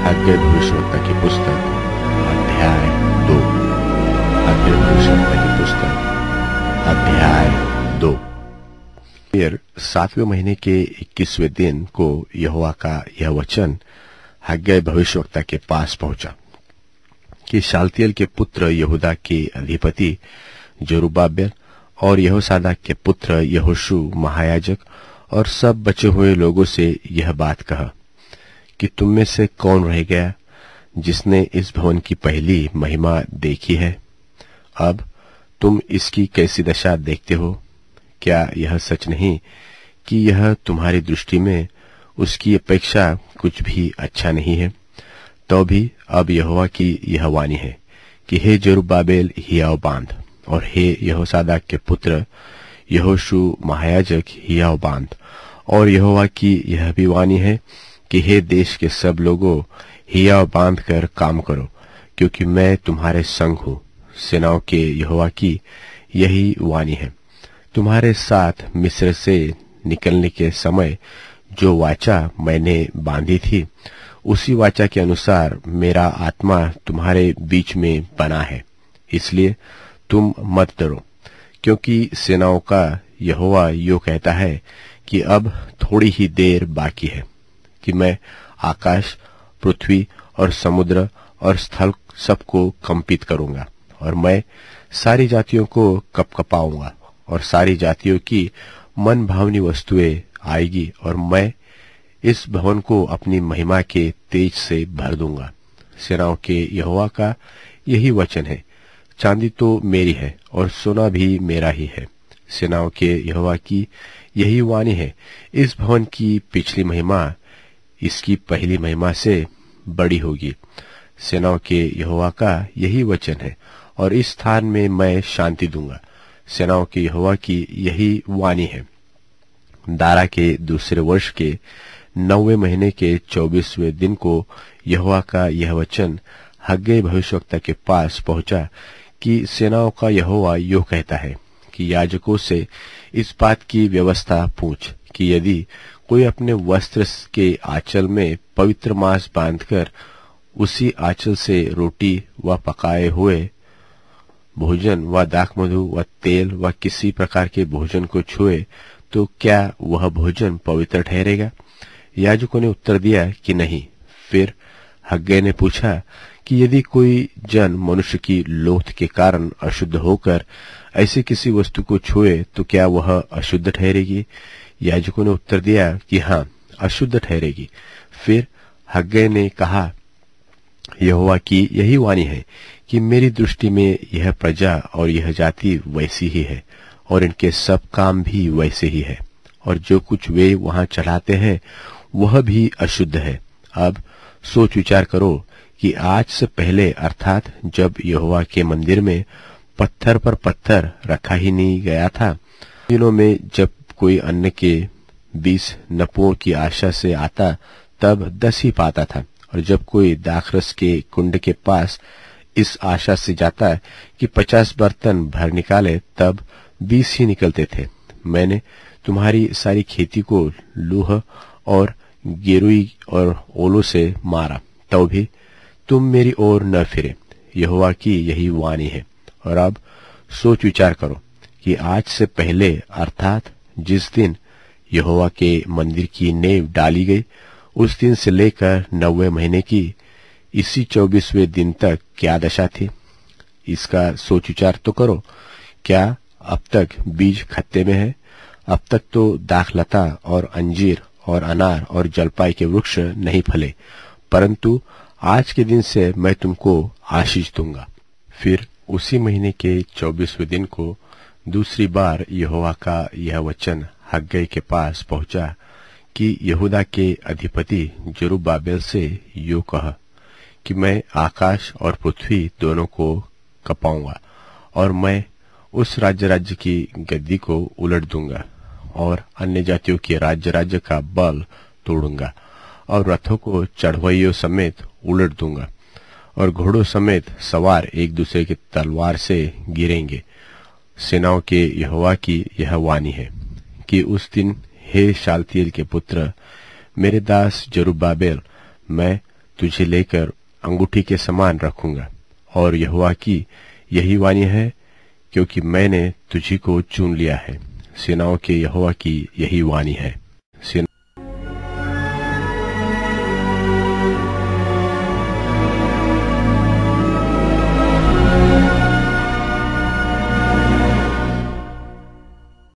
हग्गै भविष्यवक्ता की पुस्तक अध्याय 2। हग्गै भविष्यवक्ता की पुस्तक अध्याय 2। फिर 7वें महीने के 21वें दिन को यहोवा का यह वचन हग्गै भविष्यवक्ता के पास पहुंचा कि शालतियेल के पुत्र यहूदा के अधिपति जरुब्बाबेल और यहोसादाक के पुत्र यहोशू महायाजक और सब बचे हुए लोगों से यह बात कहा कि तुम में से कौन रह गया जिसने इस भवन की पहली महिमा देखी है? अब तुम इसकी कैसी दशा देखते हो? क्या यह सच नहीं कि यह तुम्हारी दृष्टि में उसकी अपेक्षा कुछ भी अच्छा नहीं है? तो भी अब यहोवा की यह वाणी है कि हे जरुब्बाबेल हियाव बांध, और हे यहोसादाक के पुत्र यहोशू महायाजक हियाव बांध। और यहोवा की यह भी वाणी है कि हे देश के सब लोगों हियाव बांध कर काम करो, क्योंकि मैं तुम्हारे संग हूँ। सेनाओं के यहोवा की यही वाणी है। तुम्हारे साथ मिस्र से निकलने के समय जो वाचा मैंने बांधी थी, उसी वाचा के अनुसार मेरा आत्मा तुम्हारे बीच में बना है। इसलिए तुम मत डरो, क्योंकि सेनाओं का यहोवा यो कहता है कि अब थोड़ी ही देर बाकी है कि मैं आकाश, पृथ्वी और समुद्र और स्थल सबको कंपित करूंगा, और मैं सारी जातियों को कपकपाऊंगा, और सारी जातियों की मन भावनी वस्तुएं आएगी, और मैं इस भवन को अपनी महिमा के तेज से भर दूंगा। सेनाओं के यहोवा का यही वचन है। चांदी तो मेरी है और सोना भी मेरा ही है। सेनाओं के यहोवा की यही वाणी है। इस भवन की पिछली महिमा इसकी पहली महिमा से बड़ी होगी। सेनाओं के यहोवा का यही वचन है, और इस स्थान में मैं शांति दूंगा। सेनाओं के यहोवा की यही वाणी है। दारा के दूसरे वर्ष के 9वें महीने के 24वें दिन को यहोवा का यह वचन हग्गै भविष्यवक्ता के पास पहुंचा कि सेनाओं का यहोवा यो कहता है कि याजकों से इस बात की व्यवस्था पूछ कि यदि कोई अपने वस्त्र के आंचल में पवित्र मांस बांधकर उसी आंचल से रोटी व पकाए हुए भोजन व दाखमधु व तेल व किसी प्रकार के भोजन को छुए, तो क्या वह भोजन पवित्र ठहरेगा? याजकों ने उत्तर दिया कि नहीं। फिर हग्गै ने पूछा कि यदि कोई जन मनुष्य की लोथ के कारण अशुद्ध होकर ऐसे किसी वस्तु को छुए, तो क्या वह अशुद्ध ठहरेगी? याजकों ने उत्तर दिया कि हाँ, अशुद्ध ठहरेगी। फिर हग्गै ने कहा, यहोवा की यही वाणी है कि मेरी दृष्टि में यह प्रजा और यह जाति वैसी ही है, और इनके सब काम भी वैसे ही है, और जो कुछ वे वहां चढ़ाते हैं वह भी अशुद्ध है। अब सोच विचार करो कि आज से पहले, अर्थात जब यहोवा के मंदिर में पत्थर पर पत्थर रखा ही नहीं गया था, दिनों में जब कोई अन्न के 20 नपुओं की आशा से आता तब 10 ही पाता था, और जब कोई दाखरस के कुंड के पास इस आशा से जाता कि 50 बर्तन भर निकाले, तब 20 ही निकलते थे। मैंने तुम्हारी सारी खेती को लूह और गेरुई और ओलों से मारा, तो भी तुम मेरी ओर न फिरे। यहोवा की यही वाणी है। और अब सोच विचार करो कि आज से पहले, अर्थात जिस दिन यहोवा के मंदिर की नींव डाली गई, उस दिन से लेकर 9वें महीने की इसी 24वें दिन तक क्या दशा थी? इसका सोच विचार तो करो। क्या अब तक बीज खत्ते में है? अब तक तो दाखलता और अंजीर और अनार और जलपाई के वृक्ष नहीं फले, परंतु आज के दिन से मैं तुमको आशीष दूंगा। फिर उसी महीने के 24वें दिन को दूसरी बार यहोवा का यह वचन हग्गै के पास पहुंचा कि यहूदा के अधिपति जरुब्बाबेल से यो कह कि मैं आकाश और पृथ्वी दोनों को कपाऊंगा, और मैं उस राज्य की गद्दी को उलट दूंगा, और अन्य जातियों के राज्य का बल तोड़ूंगा, और रथों को चढ़वइयों समेत उलट दूंगा, और घोड़ों समेत सवार एक दूसरे की तलवार से गिरेंगे। सेनाओं के यहोवा की यह वाणी है कि उस दिन हे शालतियेल के पुत्र, मेरे दास जरुब्बाबेल, मैं तुझे लेकर अंगूठी के समान रखूंगा। और यहोवा की यही वाणी है, क्योंकि मैंने तुझी को चुन लिया है। सेनाओं के यहोवा की यही वाणी है।